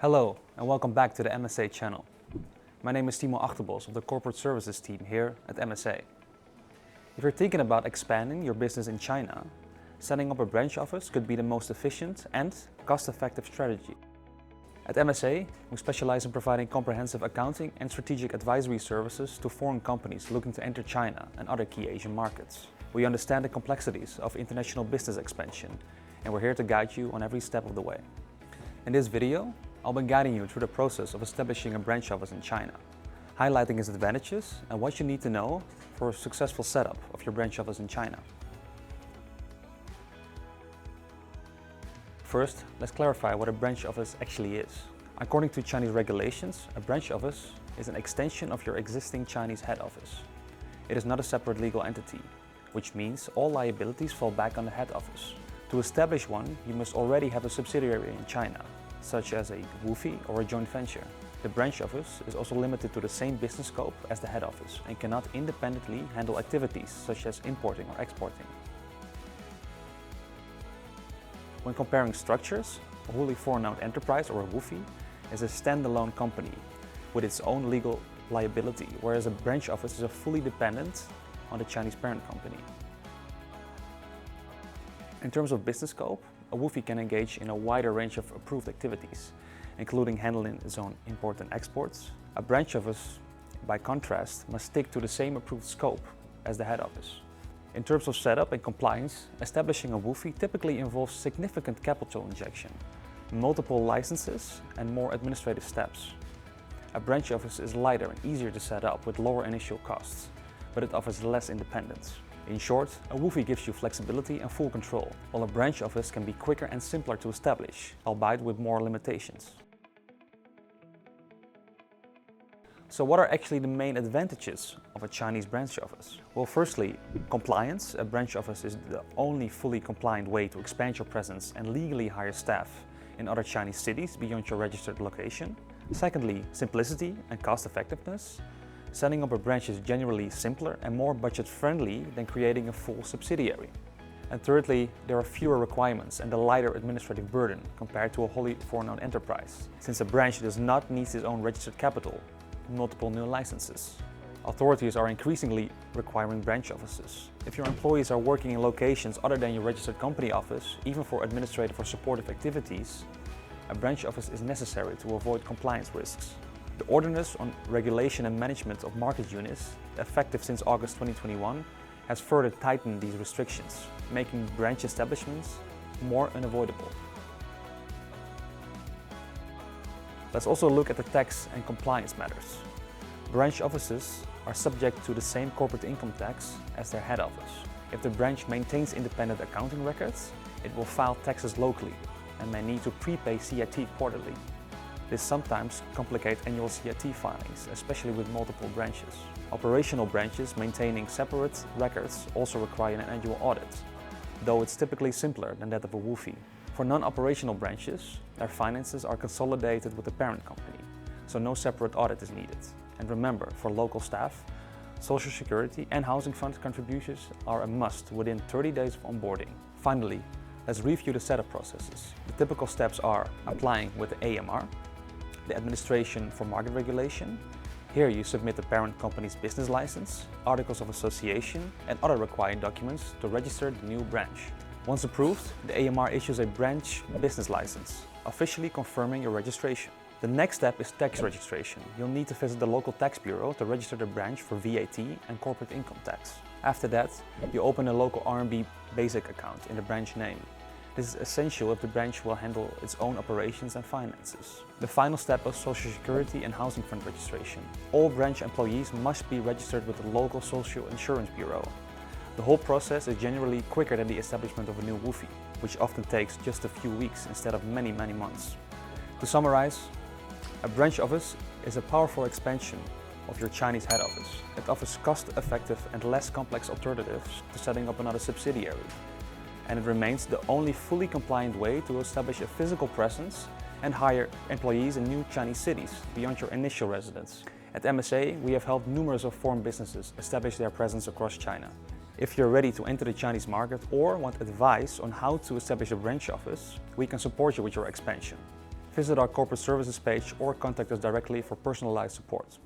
Hello and welcome back to the MSA channel. My name is Timo Achterbosch of the Corporate Services team here at MSA. If you're thinking about expanding your business in China, setting up a branch office could be the most efficient and cost-effective strategy. At MSA, we specialize in providing comprehensive accounting and strategic advisory services to foreign companies looking to enter China and other key Asian markets. We understand the complexities of international business expansion, and we're here to guide you on every step of the way. In this video, I'll be guiding you through the process of establishing a branch office in China, highlighting its advantages and what you need to know for a successful setup of your branch office in China. First, let's clarify what a branch office actually is. According to Chinese regulations, a branch office is an extension of your existing Chinese head office. It is not a separate legal entity, which means all liabilities fall back on the head office. To establish one, you must already have a subsidiary in China, such as a WOFE or a joint venture. The branch office is also limited to the same business scope as the head office and cannot independently handle activities such as importing or exporting. When comparing structures, a wholly foreign-owned enterprise or a WOFE is a standalone company with its own legal liability, whereas a branch office is fully dependent on the Chinese parent company. In terms of business scope, a WOFE can engage in a wider range of approved activities, including handling its own import and exports. A branch office, by contrast, must stick to the same approved scope as the head office. In terms of setup and compliance, establishing a WOFE typically involves significant capital injection, multiple licenses, and more administrative steps. A branch office is lighter and easier to set up with lower initial costs, but it offers less independence. In short, a WOFE gives you flexibility and full control, while a branch office can be quicker and simpler to establish, albeit with more limitations. So what are actually the main advantages of a Chinese branch office? Well, firstly, compliance. A branch office is the only fully compliant way to expand your presence and legally hire staff in other Chinese cities beyond your registered location. Secondly, simplicity and cost effectiveness. Setting up a branch is generally simpler and more budget-friendly than creating a full subsidiary. And thirdly, there are fewer requirements and a lighter administrative burden compared to a wholly foreign-owned enterprise, since a branch does not need its own registered capital, multiple new licenses. Authorities are increasingly requiring branch offices. If your employees are working in locations other than your registered company office, even for administrative or supportive activities, a branch office is necessary to avoid compliance risks. The Ordinance on Regulation and Management of Market Units, effective since August 2021, has further tightened these restrictions, making branch establishments more unavoidable. Let's also look at the tax and compliance matters. Branch offices are subject to the same corporate income tax as their head office. If the branch maintains independent accounting records, it will file taxes locally and may need to prepay CIT quarterly. This sometimes complicates annual CIT filings, especially with multiple branches. Operational branches maintaining separate records also require an annual audit, though it's typically simpler than that of a WOFE. For non-operational branches, their finances are consolidated with the parent company, so no separate audit is needed. And remember, for local staff, Social Security and Housing Fund contributions are a must within 30 days of onboarding. Finally, let's review the setup processes. The typical steps are applying with the AMR, the Administration for Market Regulation. Here you submit the parent company's business license, articles of association, and other required documents to register the new branch. Once approved, the AMR issues a branch business license, officially confirming your registration. The next step is tax registration. You'll need to visit the local tax bureau to register the branch for VAT and corporate income tax. After that, you open a local RMB basic account in the branch name. This is essential if the branch will handle its own operations and finances. The final step is Social Security and Housing Fund registration. All branch employees must be registered with the local Social Insurance Bureau. The whole process is generally quicker than the establishment of a new WOFE, which often takes just a few weeks instead of many months. To summarize, a branch office is a powerful expansion of your Chinese head office. It offers cost-effective and less complex alternatives to setting up another subsidiary. And it remains the only fully compliant way to establish a physical presence and hire employees in new Chinese cities beyond your initial residence. At MSA, we have helped numerous of foreign businesses establish their presence across China. If you're ready to enter the Chinese market or want advice on how to establish a branch office, we can support you with your expansion. visit our corporate services page or contact us directly for personalized support.